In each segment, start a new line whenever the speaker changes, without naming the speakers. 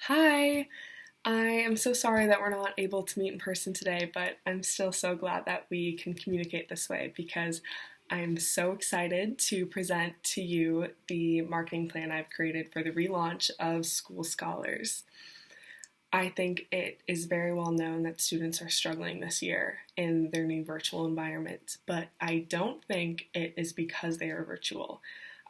Hi! I am so sorry that we're not able to meet in person today, but I'm still so glad that we can communicate this way because I'm so excited to present to you the marketing plan I've created for the relaunch of School Scholars. I think it is very well known that students are struggling this year in their new virtual environment, but I don't think it is because they are virtual.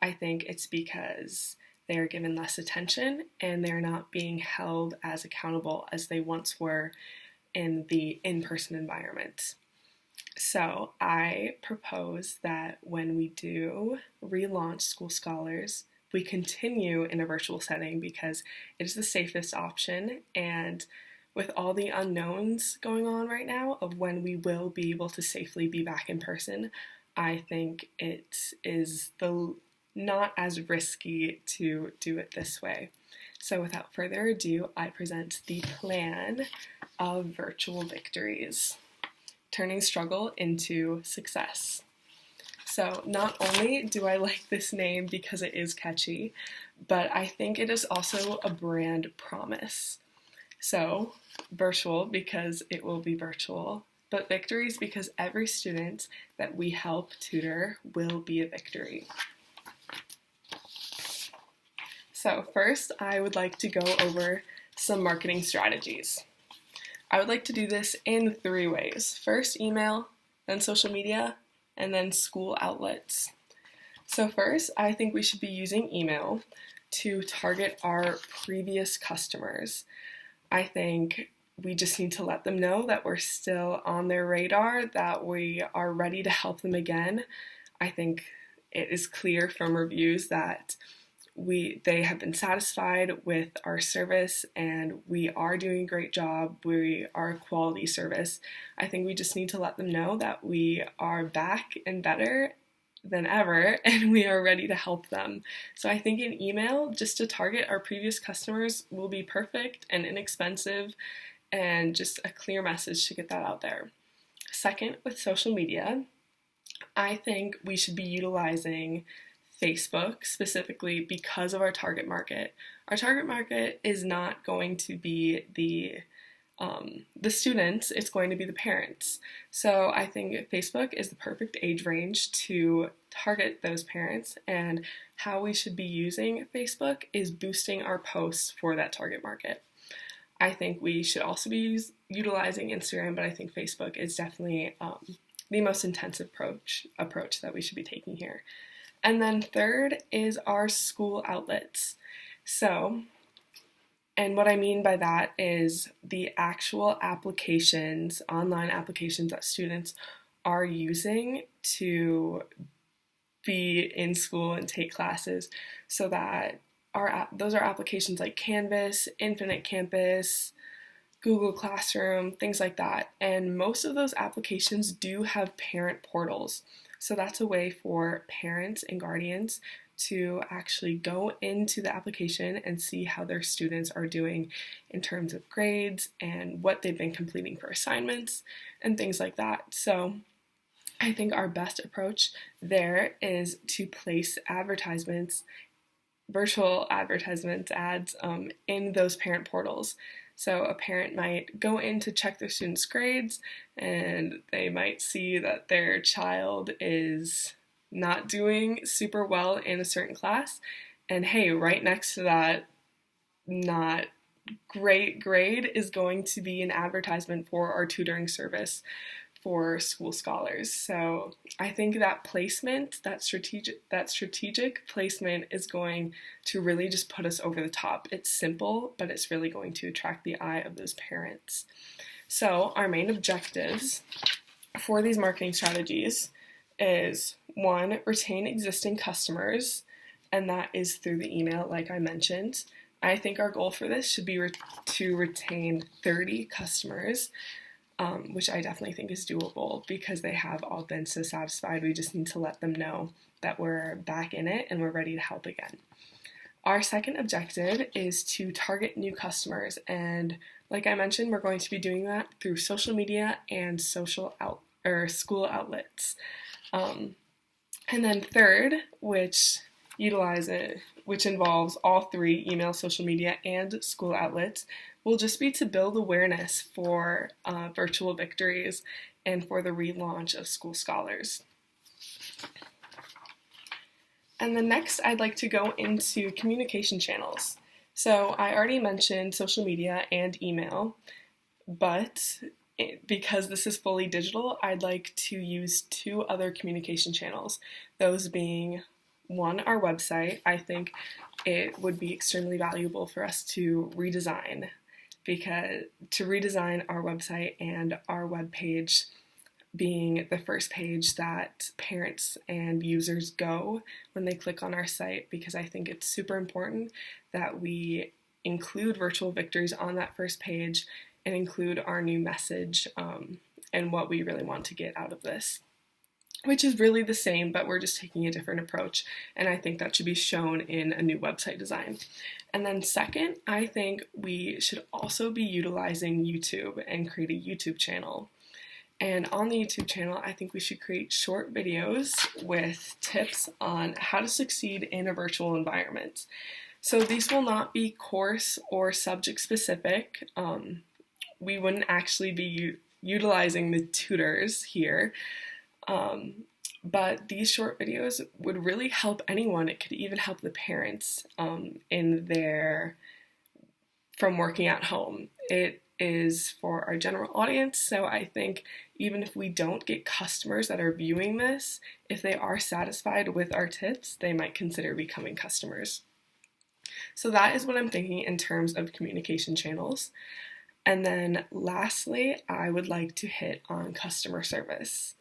I think it's because they are given less attention and they're not being held as accountable as they once were in the in-person environment. So I propose that when we do relaunch School Scholars, we continue in a virtual setting because it is the safest option. And with all the unknowns going on right now of when we will be able to safely be back in person, I think it is the not as risky to do it this way. So without further ado, I present the plan of virtual victories, turning struggle into success. So not only do I like this name because it is catchy, but I think it is also a brand promise. So virtual because it will be virtual, but victories because every student that we help tutor will be a victory. So first, I would like to go over some marketing strategies. I would like to do this in 3 ways. First, email, then social media, and then school outlets. So first, I think we should be using email to target our previous customers. I think we just need to let them know that we're still on their radar, that we are ready to help them again. I think it is clear from reviews that they have been satisfied with our service and we are doing a great job. We are a quality service. I think we just need to let them know that we are back and better than ever and we are ready to help them. So I think an email just to target our previous customers will be perfect and inexpensive and just a clear message to get that out there. Second, with social media, I think we should be utilizing Facebook specifically because of our target market. Our target market is not going to be the students, it's going to be the parents. So I think Facebook is the perfect age range to target those parents, and how we should be using Facebook is boosting our posts for that target market. I think we should also be utilizing Instagram, but I think Facebook is definitely the most intensive approach that we should be taking here. And then third is our school outlets. So, and what I mean by that is the actual applications, online applications that students are using to be in school and take classes, so that those are applications like Canvas, Infinite Campus, Google Classroom, things like that. And most of those applications do have parent portals. So that's a way for parents and guardians to actually go into the application and see how their students are doing in terms of grades and what they've been completing for assignments and things like that. So I think our best approach there is to place advertisements, virtual advertisement ads in those parent portals. So a parent might go in to check their students' grades and they might see that their child is not doing super well in a certain class. And hey, right next to that not great grade is going to be an advertisement for our tutoring service for school scholars. So I think that placement, that strategic placement is going to really just put us over the top. It's simple, but it's really going to attract the eye of those parents. So our main objectives for these marketing strategies is 1, retain existing customers, and that is through the email like I mentioned. I think our goal for this should be to retain 30 customers, which I definitely think is doable because they have all been so satisfied. We just need to let them know that we're back in it and we're ready to help again. Our second objective is to target new customers, and like I mentioned, we're going to be doing that through social media and school outlets. And then third, which which involves all three, email, social media, and school outlets, will just be to build awareness for virtual victories and for the relaunch of School Scholars. And then next, I'd like to go into communication channels. So I already mentioned social media and email, but because this is fully digital, I'd like to use two other communication channels, those being one, our website. I think it would be extremely valuable for us to redesign our website and our web page being the first page that parents and users go when they click on our site, because I think it's super important that we include virtual victories on that first page and include our new message and what we really want to get out of this, which is really the same, but we're just taking a different approach, and I think that should be shown in a new website design. And then second, I think we should also be utilizing YouTube and create a YouTube channel. And on the YouTube channel, I think we should create short videos with tips on how to succeed in a virtual environment. So these will not be course or subject specific. We wouldn't actually be utilizing the tutors here. But these short videos would really help anyone. It could even help the parents from working at home. It is for our general audience, so I think even if we don't get customers that are viewing this, if they are satisfied with our tips, they might consider becoming customers. So that is what I'm thinking in terms of communication channels. And then lastly, I would like to hit on customer service.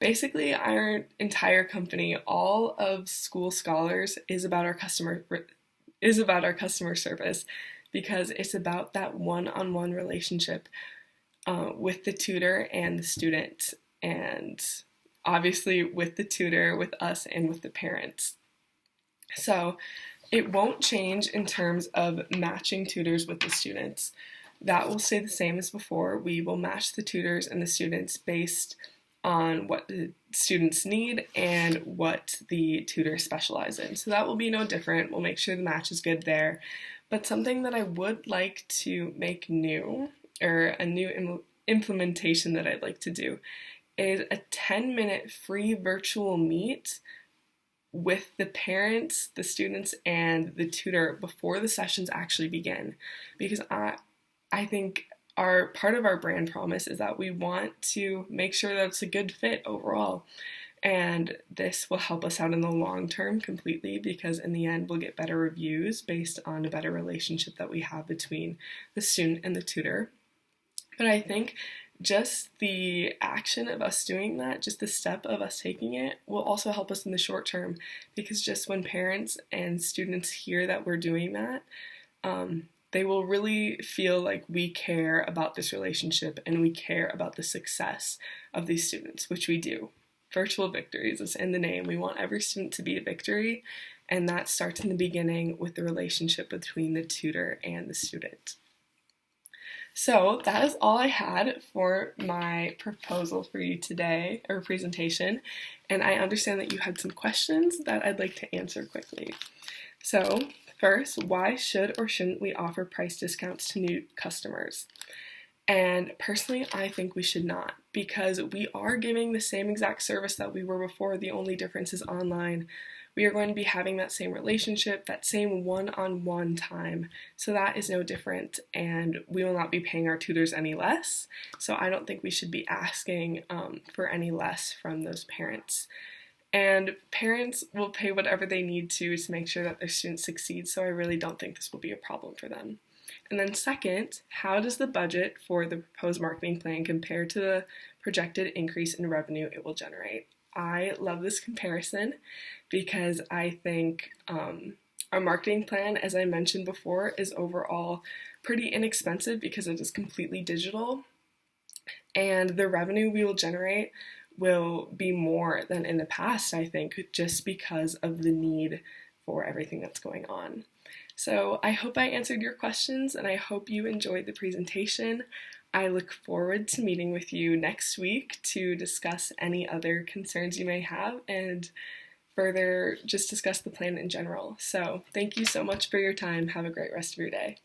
Basically, our entire company, all of School Scholars, is about our customer service, because it's about that one-on-one relationship with the tutor and the student, and obviously with the tutor, with us, and with the parents. So it won't change in terms of matching tutors with the students. That will stay the same as before. We will match the tutors and the students based on what the students need and what the tutors specialize in. So that will be no different. We'll make sure the match is good there. But something that I would like to make new, or a new implementation that I'd like to do, is a 10-minute free virtual meet with the parents, the students, and the tutor before the sessions actually begin. Because I think part of our brand promise is that we want to make sure that it's a good fit overall. And this will help us out in the long term completely, because in the end we'll get better reviews based on a better relationship that we have between the student and the tutor. But I think just the action of us doing that, just the step of us taking it, will also help us in the short term, because just when parents and students hear that we're doing that, they will really feel like we care about this relationship and we care about the success of these students, which we do. Virtual victories is in the name. We want every student to be a victory, and that starts in the beginning with the relationship between the tutor and the student. So that is all I had for my proposal for you today, or presentation, and I understand that you had some questions that I'd like to answer quickly. So first, why should or shouldn't we offer price discounts to new customers? And personally, I think we should not, because we are giving the same exact service that we were before. The only difference is online. We are going to be having that same relationship, that same one-on-one time. So that is no different, and we will not be paying our tutors any less. So I don't think we should be asking for any less from those parents. And parents will pay whatever they need to make sure that their students succeed. So I really don't think this will be a problem for them. And then second, how does the budget for the proposed marketing plan compare to the projected increase in revenue it will generate? I love this comparison because I think our marketing plan, as I mentioned before, is overall pretty inexpensive because it is completely digital, and the revenue we will generate will be more than in the past, I think, just because of the need for everything that's going on. So I hope I answered your questions, and I hope you enjoyed the presentation. I look forward to meeting with you next week to discuss any other concerns you may have, and further just discuss the plan in general. So thank you so much for your time. Have a great rest of your day.